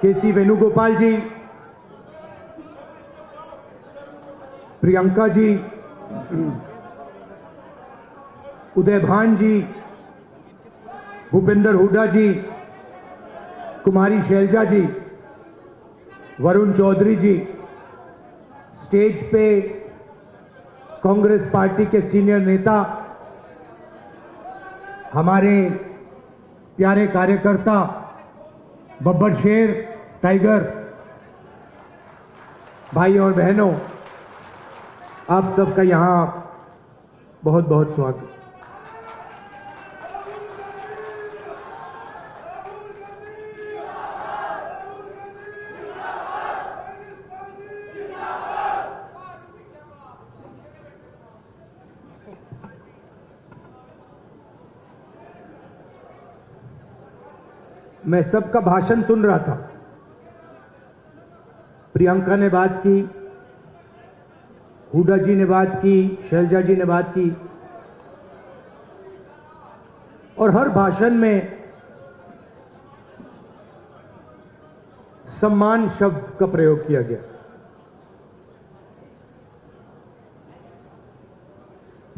केसी वेणुगोपाल जी, प्रियंका जी, उदय भान जी, भूपेंद्र हुड्डा जी, कुमारी शैलजा जी, वरुण चौधरी जी, स्टेज पे कांग्रेस पार्टी के सीनियर नेता, हमारे प्यारे कार्यकर्ता बब्बर शेर टाइगर, भाई और बहनों, आप सबका यहां बहुत बहुत स्वागत। मैं सबका भाषण सुन रहा था। प्रियंका ने बात की, हुड्डा जी ने बात की, शैलजा जी ने बात की, और हर भाषण में सम्मान शब्द का प्रयोग किया गया।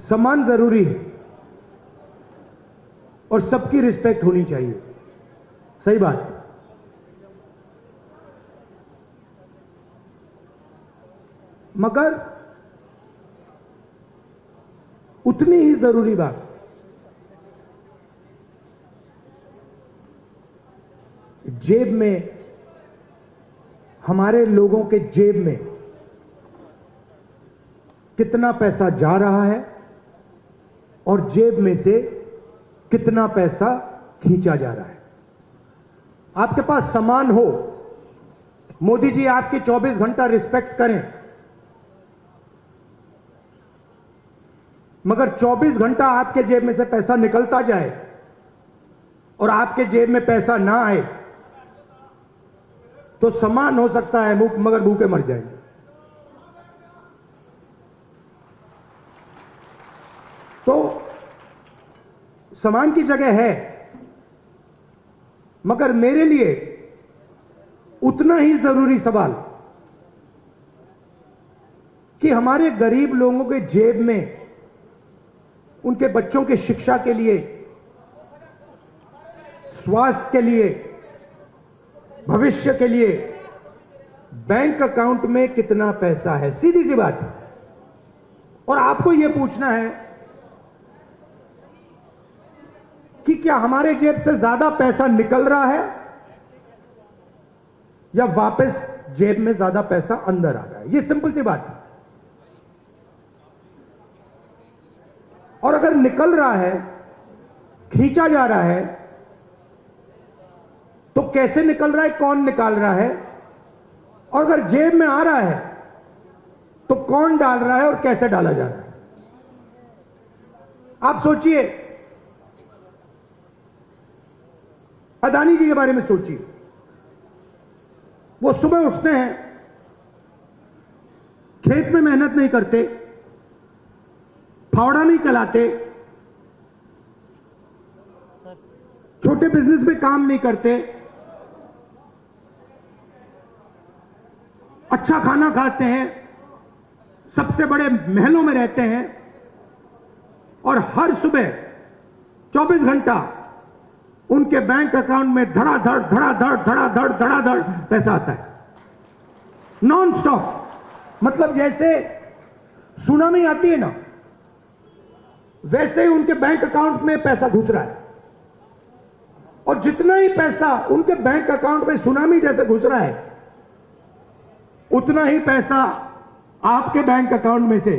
सम्मान जरूरी है और सबकी रिस्पेक्ट होनी चाहिए, सही बात है। मगर उतनी ही जरूरी बात जेब में, हमारे लोगों के जेब में कितना पैसा जा रहा है और जेब में से कितना पैसा खींचा जा रहा है। आपके पास सामान हो, मोदी जी आपकी 24 घंटा रिस्पेक्ट करें, मगर 24 घंटा आपके जेब में से पैसा निकलता जाए और आपके जेब में पैसा ना आए तो सामान हो सकता है मगर भूखे मर जाएंगे। तो सामान की जगह है, मगर मेरे लिए उतना ही जरूरी सवाल कि हमारे गरीब लोगों के जेब में उनके बच्चों के शिक्षा के लिए, स्वास्थ्य के लिए, भविष्य के लिए बैंक अकाउंट में कितना पैसा है, सीधी सी बात है। और आपको यह पूछना है कि क्या हमारे जेब से ज्यादा पैसा निकल रहा है या वापस जेब में ज्यादा पैसा अंदर आ रहा है। यह सिंपल सी बात है। और अगर निकल रहा है, खींचा जा रहा है, तो कैसे निकल रहा है, कौन निकाल रहा है, और अगर जेब में आ रहा है तो कौन डाल रहा है और कैसे डाला जा रहा है। आप सोचिए, अदानी जी के बारे में सोचिए। वो सुबह उठते हैं, खेत में मेहनत नहीं करते, फावड़ा नहीं चलाते, छोटे बिजनेस में काम नहीं करते, अच्छा खाना खाते हैं, सबसे बड़े महलों में रहते हैं, और हर सुबह 24 घंटा उनके बैंक अकाउंट में धड़ाधड़ धड़ाधड़ धड़ाधड़ धड़ाधड़ पैसा आता है, नॉन स्टॉप। मतलब जैसे सुनामी आती है ना, वैसे ही उनके बैंक अकाउंट में पैसा घुस रहा है। और जितना ही पैसा उनके बैंक अकाउंट में सुनामी जैसे घुस रहा है, उतना ही पैसा आपके बैंक अकाउंट में से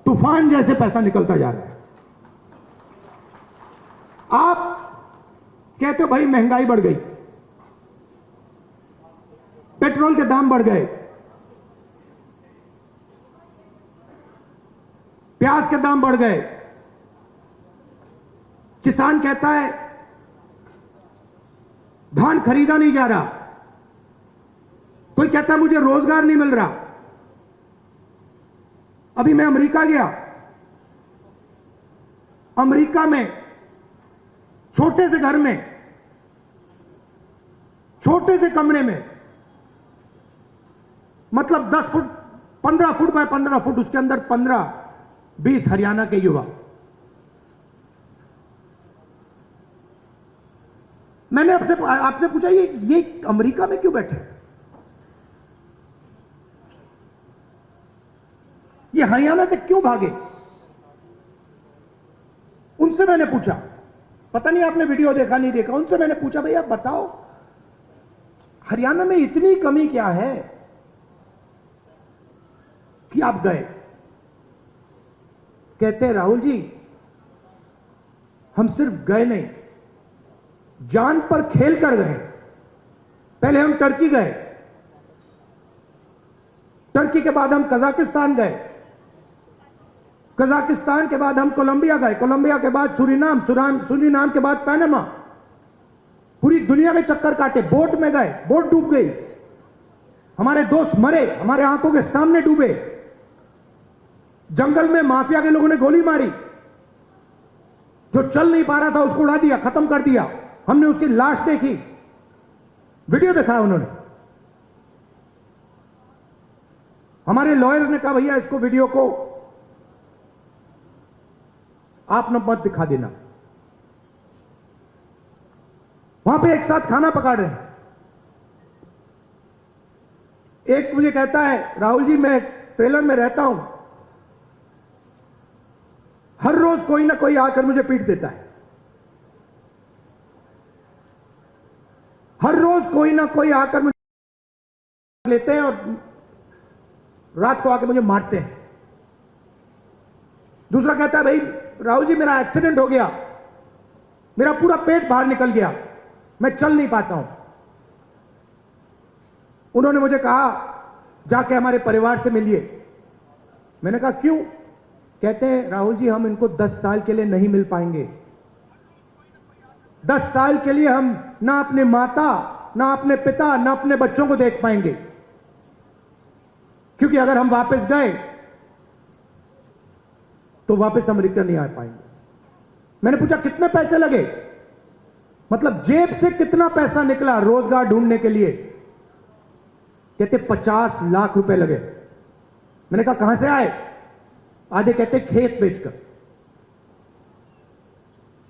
तूफान जैसे पैसा निकलता जा रहा है। आप कहते हो भाई महंगाई बढ़ गई, पेट्रोल के दाम बढ़ गए, प्याज के दाम बढ़ गए। किसान कहता है धान खरीदा नहीं जा रहा, कोई कहता है मुझे रोजगार नहीं मिल रहा। अभी मैं अमेरिका गया, अमेरिका में छोटे से घर में छोटे से कमरे में, मतलब 10 फुट 15 फुट बाय 15 फुट, उसके अंदर 15-20 हरियाणा के युवा। मैंने आपसे पूछा ये अमेरिका में क्यों बैठे, ये हरियाणा से क्यों भागे? उनसे मैंने पूछा, पता नहीं आपने वीडियो देखा नहीं देखा, उनसे मैंने पूछा भैया बताओ हरियाणा में इतनी कमी क्या है कि आप गए? कहते हैं राहुल जी हम सिर्फ गए नहीं, जान पर खेल कर गए। पहले हम टर्की गए, टर्की के बाद हम कजाकिस्तान गए, कजाकिस्तान के बाद हम कोलंबिया गए, कोलंबिया के बाद सूरीनाम के बाद पनामा। पूरी दुनिया में चक्कर काटे, बोट में गए, बोट डूब गई, हमारे दोस्त मरे, हमारे आंखों के सामने डूबे, जंगल में माफिया के लोगों ने गोली मारी, जो चल नहीं पा रहा था उसको उड़ा दिया, खत्म कर दिया। हमने उसकी लाश देखी, वीडियो दिखाया उन्होंने। हमारे लॉयर ने कहा भैया इसको वीडियो को आप न मत दिखा देना। वहां पे एक साथ खाना पका रहे हैं, एक मुझे कहता है राहुल जी मैं ट्रेलर में रहता हूं, हर रोज कोई ना कोई आकर मुझे पीट देता है, हर रोज कोई ना कोई आकर मुझे लेते हैं और रात को आकर मुझे मारते हैं। दूसरा कहता है भाई राहुल जी मेरा एक्सीडेंट हो गया, मेरा पूरा पेट बाहर निकल गया, मैं चल नहीं पाता हूं। उन्होंने मुझे कहा जाके हमारे परिवार से मिलिए। मैंने कहा क्यों? कहते हैं राहुल जी हम इनको 10 साल के लिए नहीं मिल पाएंगे, 10 साल के लिए हम ना अपने माता, ना अपने पिता, ना अपने बच्चों को देख पाएंगे, क्योंकि अगर हम वापस गए तो वापस अमेरिका नहीं आ पाएंगे। मैंने पूछा कितने पैसे लगे, मतलब जेब से कितना पैसा निकला रोजगार ढूंढने के लिए? कहते 50 लाख रुपए लगे। मैंने कहा कहां से आए? आधे कहते खेत बेचकर,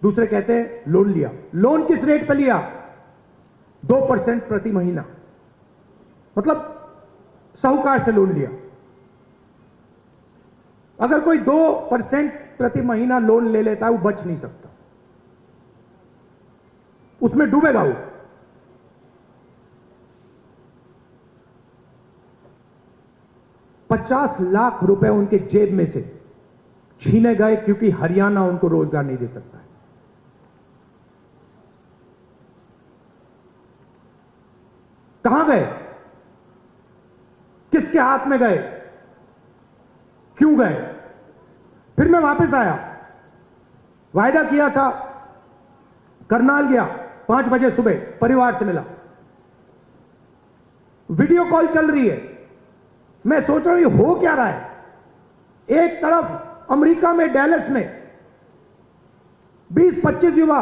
दूसरे कहते हैं लोन लिया। लोन किस रेट पर लिया? 2% प्रति महीना, मतलब साहूकार से लोन लिया। अगर कोई 2% प्रति महीना लोन ले लेता है वो बच नहीं सकता, उसमें डूबेगा वो। $50 लाख रुपए उनके जेब में से छीने गए क्योंकि हरियाणा उनको रोजगार नहीं दे सकता है। कहां गए? किसके हाथ में गए? क्यों गए? फिर मैं वापस आया, वायदा किया था, करनाल गया, 5 बजे सुबह परिवार से मिला, वीडियो कॉल चल रही है। मैं सोच रहा हूं ये हो क्या रहा है? एक तरफ अमेरिका में डैलस में 20-25 युवा,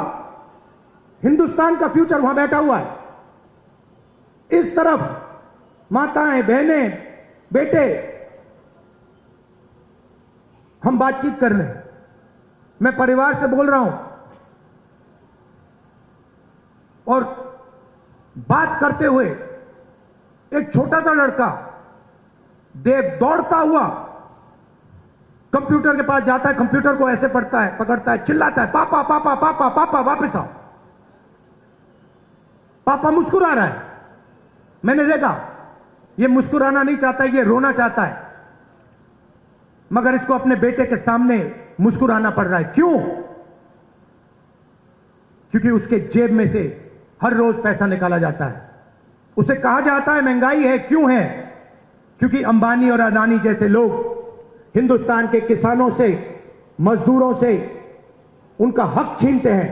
हिंदुस्तान का फ्यूचर वहां बैठा हुआ है, इस तरफ माताएं, बहनें, बेटे, हम बातचीत कर रहे हैं। मैं परिवार से बोल रहा हूं और बात करते हुए एक छोटा सा लड़का दौड़ता हुआ कंप्यूटर के पास जाता है, कंप्यूटर को ऐसे पढ़ता है, पकड़ता है, चिल्लाता है पापा पापा पापा पापा वापस आओ। पापा मुस्कुरा रहा है। मैंने देखा ये मुस्कुराना नहीं चाहता, ये रोना चाहता है, मगर इसको अपने बेटे के सामने मुस्कुराना पड़ रहा है। क्यों? क्योंकि उसके जेब में से हर रोज पैसा निकाला जाता है। उसे कहा जाता है महंगाई है। क्यों है? क्योंकि अंबानी और अदानी जैसे लोग हिंदुस्तान के किसानों से, मजदूरों से उनका हक छीनते हैं,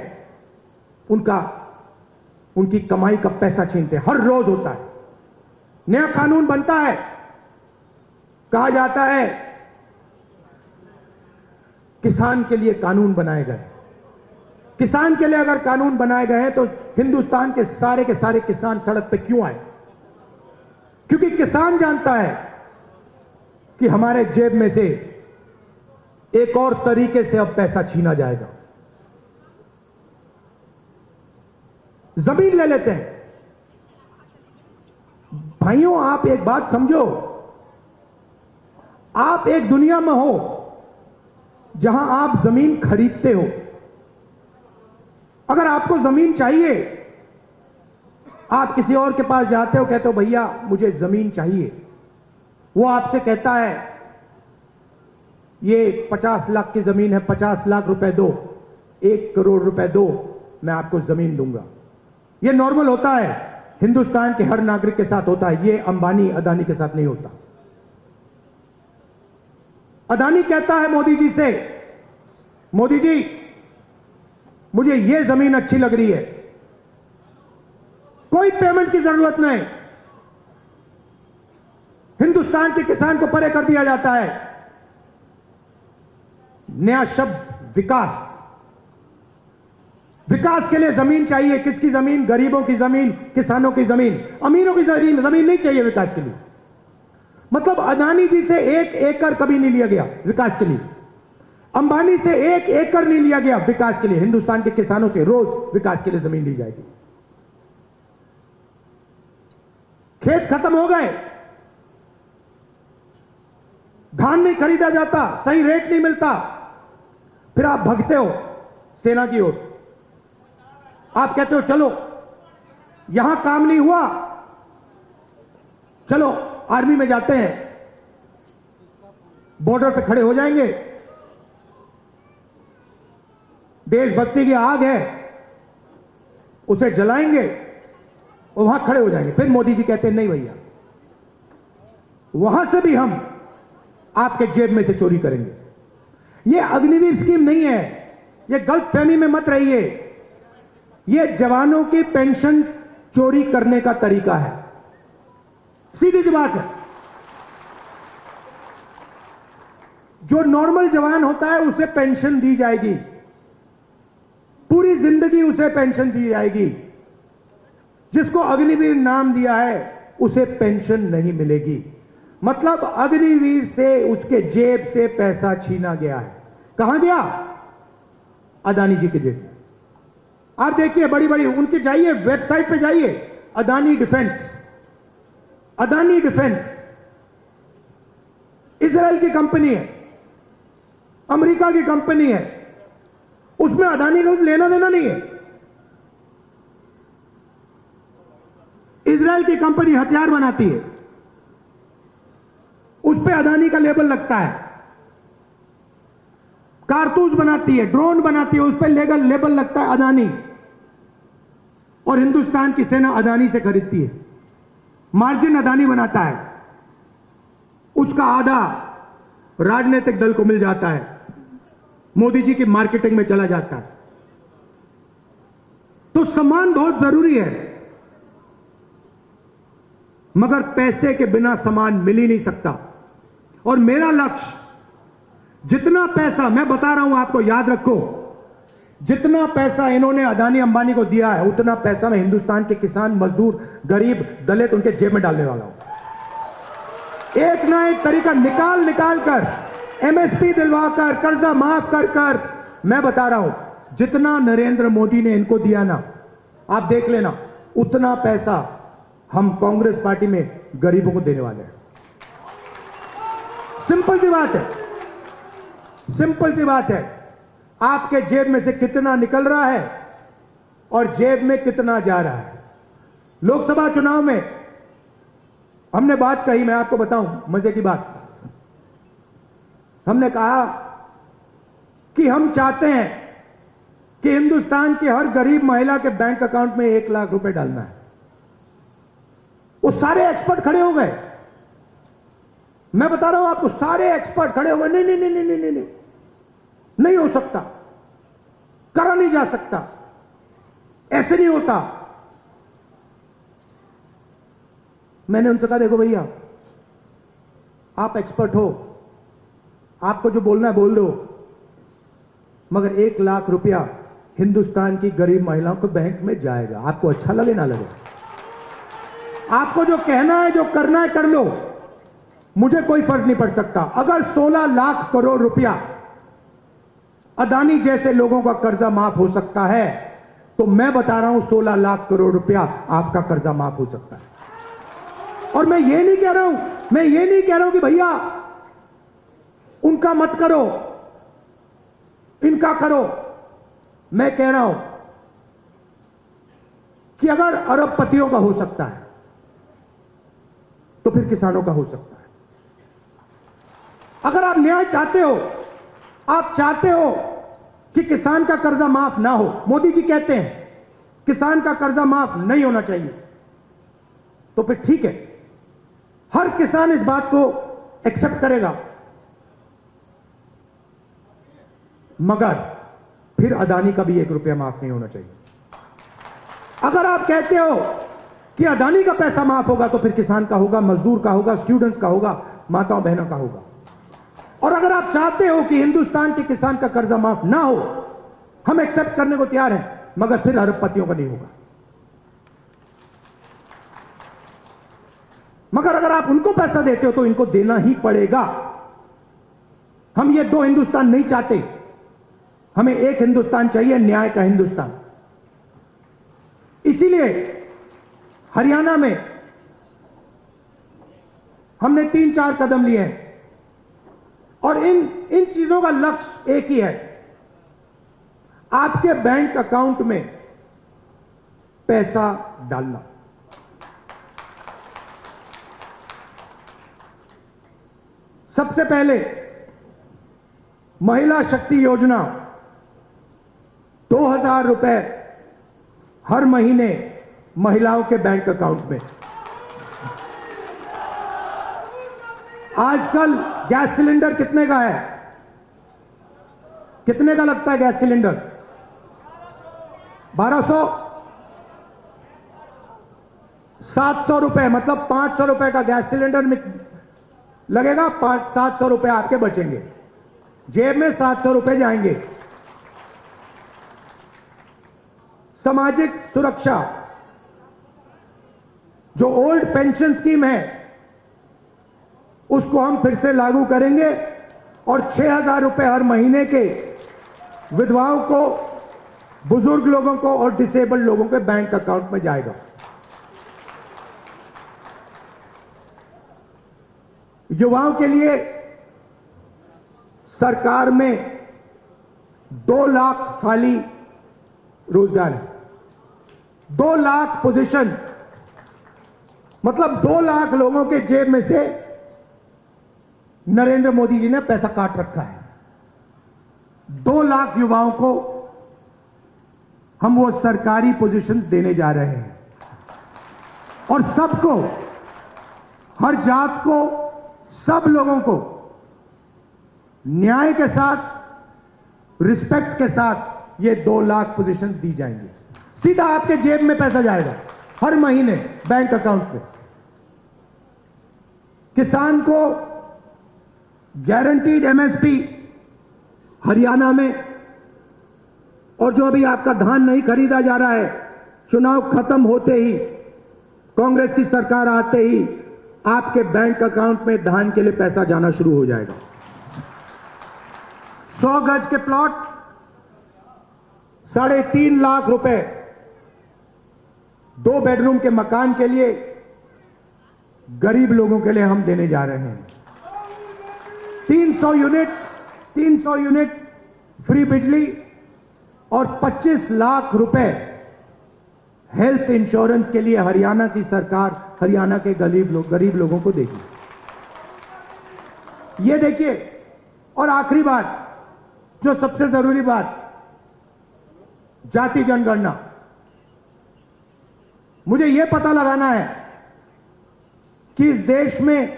उनकी कमाई का पैसा छीनते हैं। हर रोज होता है। नया कानून बनता है, कहा जाता है किसान के लिए कानून बनाए गए, किसान के लिए अगर कानून बनाए गए हैं तो हिंदुस्तान के सारे किसान सड़क पे क्यों आए? क्योंकि किसान जानता है कि हमारे जेब में से एक और तरीके से अब पैसा छीना जाएगा। जमीन ले लेते हैं। भाइयों, आप एक बात समझो, आप एक दुनिया में हो जहां आप जमीन खरीदते हो। अगर आपको जमीन चाहिए, आप किसी और के पास जाते हो, कहते हो भैया मुझे जमीन चाहिए। वो आपसे कहता है ये 50 लाख की जमीन है, 50 लाख रुपए दो, 1 करोड़ रुपए दो, मैं आपको जमीन दूंगा। ये नॉर्मल होता है, हिंदुस्तान के हर नागरिक के साथ होता है। ये अंबानी अदानी के साथ नहीं होता। अदानी कहता है मोदी जी से, मोदी जी मुझे ये जमीन अच्छी लग रही है, कोई पेमेंट की जरूरत नहीं, हिंदुस्तान के किसान को परे कर दिया जाता है। नया शब्द विकास। विकास के लिए जमीन चाहिए। किसकी जमीन? गरीबों की जमीन, किसानों की जमीन। अमीरों की जमीन नहीं चाहिए विकास के लिए। मतलब अदानी जी से 1 एकड़ कभी नहीं लिया गया विकास के लिए। अंबानी से 1 एकड़ नहीं लिया गया विकास के लिए। हिंदुस्तान के किसानों से रोज विकास के लिए जमीन ली जाएगी। खेत खत्म हो गए, धान नहीं खरीदा जाता, सही रेट नहीं मिलता, फिर आप भगते हो सेना की ओर। आप कहते हो चलो यहां काम नहीं हुआ, चलो आर्मी में जाते हैं, बॉर्डर पे खड़े हो जाएंगे, देशभक्ति की आग है उसे जलाएंगे और वहां खड़े हो जाएंगे। फिर मोदी जी कहते हैं नहीं भैया, वहां से भी हम आपके जेब में से चोरी करेंगे। यह अग्निवीर स्कीम नहीं है, यह गलतफहमी में मत रहिए। यह जवानों की पेंशन चोरी करने का तरीका है। सीधी सी बात है। जो नॉर्मल जवान होता है उसे पेंशन दी जाएगी, पूरी जिंदगी उसे पेंशन दी जाएगी। जिसको अग्निवीर नाम दिया है उसे पेंशन नहीं मिलेगी। मतलब अग्निवीर से उसके जेब से पैसा छीना गया है। कहां गया? अदानी जी की जेब में। आप देखिए बड़ी बड़ी उनकी, जाइए वेबसाइट पे जाइए, Adani defence, Adani defence Israel की कंपनी है, अमेरिका की कंपनी है, उसमें अदानी को लेना देना नहीं है। इजराइल की कंपनी हथियार बनाती है, उस पे अदानी का लेबल लगता है। कारतूस बनाती है, ड्रोन बनाती है, उस पे लेबल लगता है अदानी। और हिंदुस्तान की सेना अदानी से खरीदती है, मार्जिन अदानी बनाता है, उसका आधा राजनीतिक दल को मिल जाता है, मोदी जी की मार्केटिंग में चला जाता है। तो सम्मान बहुत जरूरी है, मगर पैसे के बिना सम्मान मिल ही नहीं सकता। और मेरा लक्ष्य, जितना पैसा मैं बता रहा हूं आपको, याद रखो, जितना पैसा इन्होंने अदानी अंबानी को दिया है उतना पैसा मैं हिंदुस्तान के किसान, मजदूर, गरीब, दलित उनके जेब में डालने वाला हूं। एक ना एक तरीका निकाल कर, एमएसपी दिलवाकर, कर्जा माफ कर मैं बता रहा हूं, जितना नरेंद्र मोदी ने इनको दिया ना, आप देख लेना, उतना पैसा हम कांग्रेस पार्टी में गरीबों को देने वाले हैं। सिंपल सी बात है, सिंपल सी बात है। आपके जेब में से कितना निकल रहा है और जेब में कितना जा रहा है। लोकसभा चुनाव में हमने बात कही, मैं आपको बताऊं मजे की बात। हमने कहा कि हम चाहते हैं कि हिंदुस्तान की हर गरीब महिला के बैंक अकाउंट में 1 लाख रुपए डालना है। वो सारे एक्सपर्ट खड़े हो गए, मैं बता रहा हूं आपको, सारे एक्सपर्ट खड़े हो गए, नहीं नहीं नहीं नहीं नहीं नहीं, नहीं हो सकता, करा नहीं जा सकता, ऐसे नहीं होता। मैंने उनसे कहा देखो भैया, आप एक्सपर्ट हो, आपको जो बोलना है बोल दो, मगर 1 लाख रुपया हिंदुस्तान की गरीब महिलाओं को बैंक में जाएगा। आपको अच्छा लगे ना लगे, आपको जो कहना है, जो करना है कर लो, मुझे कोई फर्क नहीं पड़ सकता। अगर 16 लाख करोड़ रुपया अदानी जैसे लोगों का कर्जा माफ हो सकता है, तो मैं बता रहा हूं 16 लाख करोड़ रुपया आपका कर्जा माफ हो सकता है। और मैं ये नहीं कह रहा हूं कि भैया उनका मत करो, इनका करो। मैं कह रहा हूं कि अगर अरबपतियों का हो सकता है तो फिर किसानों का हो सकता है। अगर आप न्याय चाहते हो, आप चाहते हो कि किसान का कर्जा माफ ना हो, मोदी जी कहते हैं किसान का कर्जा माफ नहीं होना चाहिए, तो फिर ठीक है, हर किसान इस बात को एक्सेप्ट करेगा, मगर फिर अदानी का भी 1 रुपया माफ नहीं होना चाहिए। अगर आप कहते हो कि अदानी का पैसा माफ होगा, तो फिर किसान का होगा, मजदूर का होगा, स्टूडेंट्स का होगा, माताओं बहनों का होगा। और अगर आप चाहते हो कि हिंदुस्तान के किसान का कर्जा माफ ना हो, हम एक्सेप्ट करने को तैयार हैं, मगर फिर अरबपतियों का नहीं होगा। मगर अगर आप उनको पैसा देते हो तो इनको देना ही पड़ेगा। हम ये 2 हिंदुस्तान नहीं चाहते, हमें एक हिंदुस्तान चाहिए, न्याय का हिंदुस्तान। इसीलिए हरियाणा में हमने 3-4 कदम लिए हैं, और इन चीजों का लक्ष्य एक ही है, आपके बैंक अकाउंट में पैसा डालना। सबसे पहले महिला शक्ति योजना, 2000 रुपए हर महीने महिलाओं के बैंक अकाउंट में। आजकल गैस सिलेंडर कितने का है? कितने का लगता है गैस सिलेंडर? 1200, 700 रुपए, मतलब 500 रुपए का गैस सिलेंडर में लगेगा, 700 रुपए आपके बचेंगे, जेब में 700 रुपए जाएंगे। सामाजिक सुरक्षा, जो ओल्ड पेंशन स्कीम है, उसको हम फिर से लागू करेंगे, और 6000 रुपए हर महीने के विधवाओं को, बुजुर्ग लोगों को और डिसेबल्ड लोगों के बैंक अकाउंट में जाएगा। युवाओं के लिए सरकार में 2 लाख खाली रोजगार है, 2 लाख पोजीशन, मतलब 2 लाख लोगों के जेब में से नरेंद्र मोदी जी ने पैसा काट रखा है। 2 लाख युवाओं को हम वो सरकारी पोजीशन देने जा रहे हैं, और सबको, हर जात को, सब लोगों को न्याय के साथ, रिस्पेक्ट के साथ ये 2 लाख पोजीशन दी जाएंगी। सीधा आपके जेब में पैसा जाएगा हर महीने बैंक अकाउंट पे। किसान को गारंटीड एमएसपी हरियाणा में, और जो अभी आपका धान नहीं खरीदा जा रहा है, चुनाव खत्म होते ही, कांग्रेस की सरकार आते ही आपके बैंक अकाउंट में धान के लिए पैसा जाना शुरू हो जाएगा। 100 गज के प्लॉट 3.5 लाख रुपए, 2 बेडरूम के मकान के लिए गरीब लोगों के लिए हम देने जा रहे हैं। 300 यूनिट फ्री बिजली, और 25 लाख रुपए हेल्थ इंश्योरेंस के लिए हरियाणा की सरकार हरियाणा के गरीब लोगों को देगी। ये देखिए, और आखिरी बात, जो सबसे जरूरी बात, जाति जनगणना। मुझे यह पता लगाना है कि इस देश में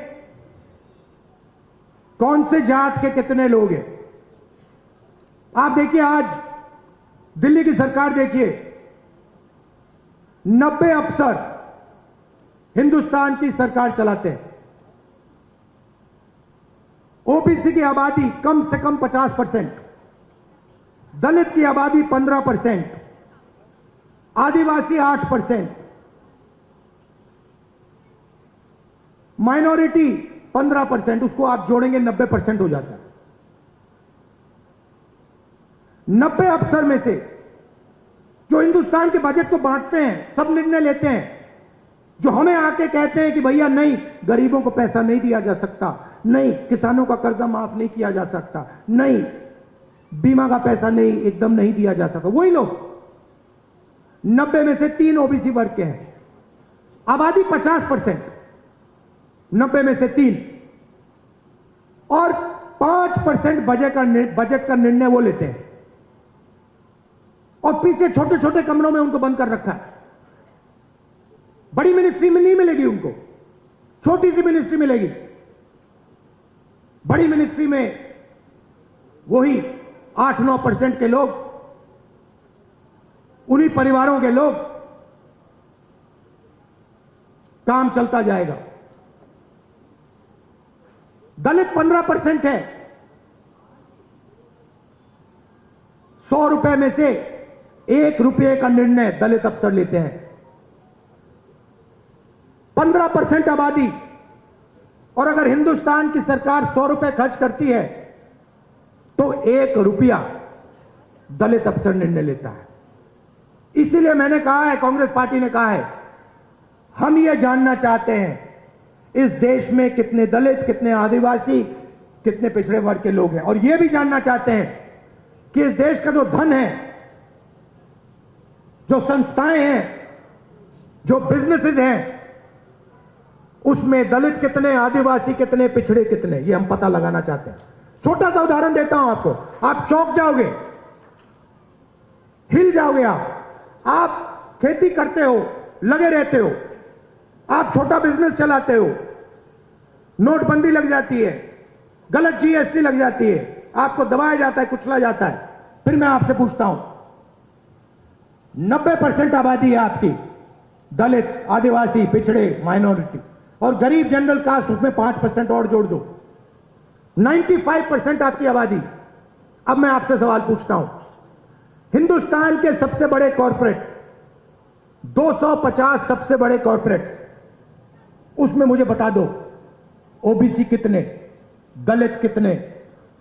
कौन से जात के कितने लोग हैं। आप देखिए, आज दिल्ली की सरकार देखिए, 90 अफसर हिंदुस्तान की सरकार चलाते हैं। ओबीसी की आबादी कम से कम 50%, दलित की आबादी 15%, आदिवासी 8%, माइनॉरिटी 15%, उसको आप जोड़ेंगे 90% हो जाता है। 90 अफसर में से जो हिंदुस्तान के बजट को बांटते हैं, सब निर्णय लेते हैं, जो हमें आके कहते हैं कि भैया नहीं, गरीबों को पैसा नहीं दिया जा सकता, नहीं किसानों का कर्जा माफ नहीं किया जा सकता, नहीं बीमा का पैसा नहीं एकदम नहीं दिया जा सकता, वही लोग 90 में से 3 ओबीसी वर्ग के हैं। आबादी 50%, 90 में से 3 और 5% बजट का निर्णय वो लेते हैं और पीछे छोटे छोटे कमरों में उनको बंद कर रखा है। बड़ी मिनिस्ट्री में नहीं मिलेगी उनको, छोटी सी मिनिस्ट्री मिलेगी। बड़ी मिनिस्ट्री में वही 8-9% के लोग, उन्हीं परिवारों के लोग, काम चलता जाएगा। दलित 15% है। 100 रुपए में से 1 रुपये का निर्णय दलित अफसर लेते हैं। 15% आबादी, और अगर हिंदुस्तान की सरकार 100 रुपए खर्च करती है तो 1 रुपया दलित अफसर निर्णय लेता है। इसीलिए मैंने कहा है, कांग्रेस पार्टी ने कहा है, हम ये जानना चाहते हैं इस देश में कितने दलित, कितने आदिवासी, कितने पिछड़े वर्ग के लोग हैं, और ये भी जानना चाहते हैं कि इस देश का जो धन है, जो संस्थाएं हैं, जो बिजनेसेस हैं, उसमें दलित कितने, आदिवासी कितने, पिछड़े कितने, ये हम पता लगाना चाहते हैं। छोटा सा उदाहरण देता हूं आपको, आप चौंक जाओगे, हिल जाओगे। आप खेती करते हो, लगे रहते हो, आप छोटा बिजनेस चलाते हो, नोटबंदी लग जाती है, गलत जीएसटी लग जाती है, आपको दबाया जाता है, कुचला जाता है। फिर मैं आपसे पूछता हूं, 90% आबादी है आपकी, दलित, आदिवासी, पिछड़े, माइनॉरिटी, और गरीब जनरल कास्ट, उसमें 5% और जोड़ दो, 95% आपकी आबादी। अब मैं आपसे सवाल पूछता हूं, हिंदुस्तान के सबसे बड़े कॉर्पोरेट, 250 सबसे बड़े कॉर्पोरेट, उसमें मुझे बता दो ओबीसी कितने, दलित कितने,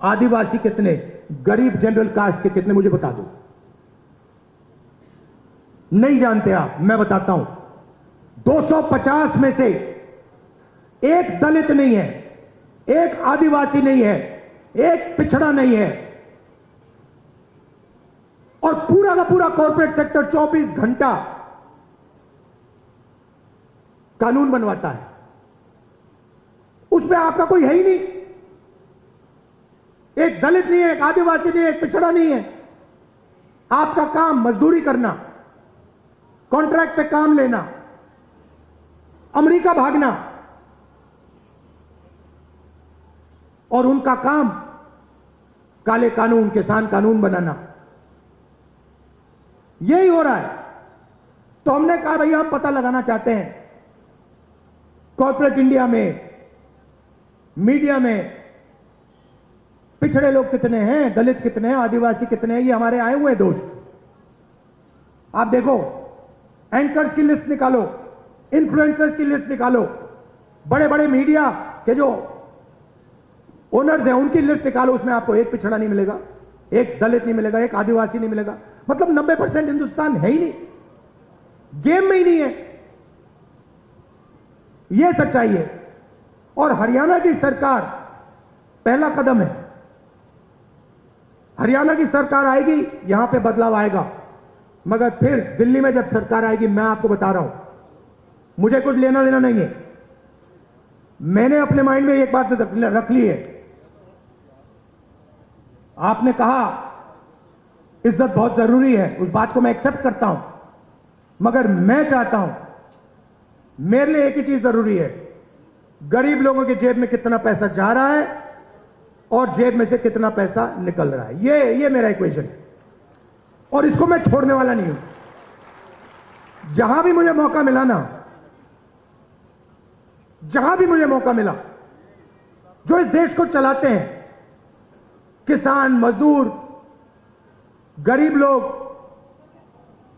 आदिवासी कितने, गरीब जनरल कास्ट के कितने, मुझे बता दो। नहीं जानते आप, मैं बताता हूं। 250 में से एक दलित नहीं है, एक आदिवासी नहीं है, एक पिछड़ा नहीं है, और पूरा का पूरा कॉर्पोरेट सेक्टर 24 घंटा कानून बनवाता है। उसमें आपका कोई है ही नहीं, एक दलित नहीं है, एक आदिवासी नहीं है, एक पिछड़ा नहीं है। आपका काम मजदूरी करना, कॉन्ट्रैक्ट पे काम लेना, अमेरिका भागना, और उनका काम काले कानून, किसान कानून बनाना। यही हो रहा है। तो हमने कहा भैया हम पता लगाना चाहते हैं कॉर्पोरेट इंडिया में, मीडिया में, पिछड़े लोग कितने हैं, दलित कितने हैं, आदिवासी कितने हैं। ये हमारे आए हुए दोस्त, आप देखो, एंकर्स की लिस्ट निकालो, इन्फ्लुएंसर्स की लिस्ट निकालो, बड़े बड़े मीडिया के जो ओनर्स हैं उनकी लिस्ट निकालो, उसमें आपको एक पिछड़ा नहीं मिलेगा, एक दलित नहीं मिलेगा, एक आदिवासी नहीं मिलेगा। मतलब 90% हिंदुस्तान है ही नहीं, गेम में ही नहीं है। यह सच्चाई है। और हरियाणा की सरकार पहला कदम है। हरियाणा की सरकार आएगी, यहां पे बदलाव आएगा, मगर फिर दिल्ली में जब सरकार आएगी, मैं आपको बता रहा हूं, मुझे कुछ लेना देना नहीं है। मैंने अपने माइंड में एक बात रख ली है। आपने कहा इज्जत बहुत जरूरी है, उस बात को मैं एक्सेप्ट करता हूं, मगर मैं चाहता हूं, मेरे लिए एक ही चीज जरूरी है, गरीब लोगों की जेब में कितना पैसा जा रहा है और जेब में से कितना पैसा निकल रहा है। ये मेरा इक्वेशन है, और इसको मैं छोड़ने वाला नहीं हूं। जहां भी मुझे मौका मिला ना, जहां भी मुझे मौका मिला, जो इस देश को चलाते हैं, किसान, मजदूर, गरीब लोग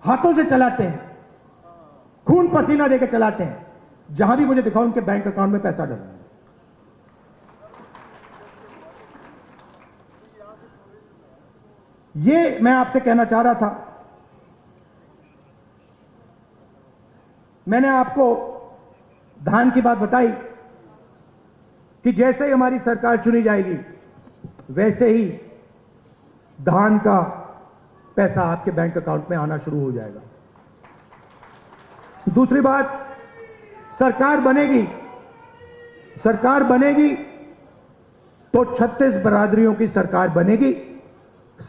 हाथों से चलाते हैं, खून पसीना देकर चलाते हैं। जहां भी मुझे दिखाओ उनके बैंक अकाउंट में पैसा डला है। ये मैं आपसे कहना चाह रहा था। मैंने आपको धान की बात बताई कि जैसे ही हमारी सरकार चुनी जाएगी वैसे ही धान का पैसा आपके बैंक अकाउंट में आना शुरू हो जाएगा। दूसरी बात, सरकार बनेगी तो 36 बरादरियों की सरकार बनेगी,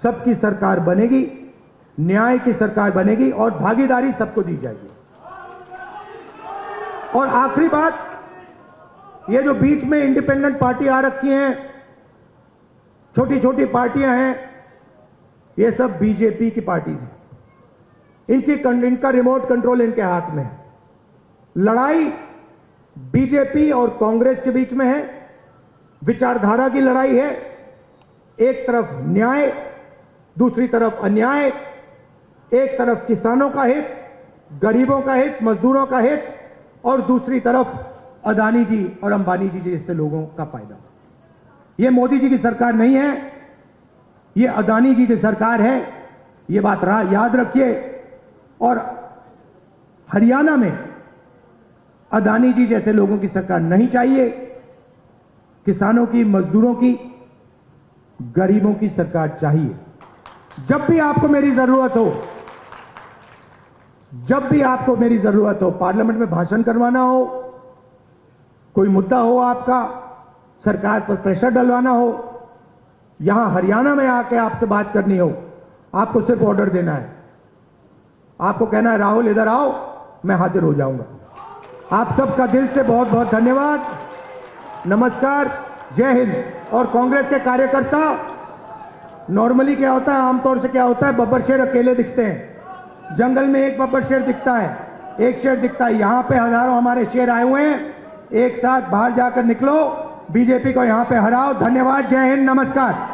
सबकी सरकार बनेगी, न्याय की सरकार बनेगी और भागीदारी सबको दी जाएगी। और आखिरी बात, ये जो बीच में इंडिपेंडेंट पार्टी आ रखी हैं, छोटी छोटी पार्टियां हैं, ये सब बीजेपी की पार्टी है। इनका रिमोट कंट्रोल इनके हाथ में है। लड़ाई बीजेपी और कांग्रेस के बीच में है, विचारधारा की लड़ाई है। एक तरफ न्याय, दूसरी तरफ अन्याय, एक तरफ किसानों का हित, गरीबों का हित, मजदूरों का हित, और दूसरी तरफ अदानी जी और अंबानी जी जैसे लोगों का फायदा। यह मोदी जी की सरकार नहीं है, यह अदानी जी की सरकार है। यह बात याद रखिए। और हरियाणा में अदानी जी जैसे लोगों की सरकार नहीं चाहिए। किसानों की, मजदूरों की, गरीबों की सरकार चाहिए। जब भी आपको मेरी जरूरत हो, पार्लियामेंट में भाषण करवाना हो, कोई मुद्दा हो, आपका सरकार पर प्रेशर डलवाना हो, यहां हरियाणा में आके आपसे बात करनी हो, आपको सिर्फ ऑर्डर देना है। आपको कहना है राहुल इधर आओ, मैं हाजिर हो जाऊंगा। आप सबका दिल से बहुत बहुत धन्यवाद। नमस्कार, जय हिंद। और कांग्रेस के कार्यकर्ता, नॉर्मली क्या होता है, आमतौर से क्या होता है, बब्बर शेर अकेले दिखते हैं। जंगल में एक बब्बर शेर दिखता है, एक शेर दिखता है। यहां पे हजारों हमारे शेर आए हुए हैं। एक साथ बाहर जाकर निकलो, बीजेपी को यहां पे हराओ। धन्यवाद, जय हिंद, नमस्कार।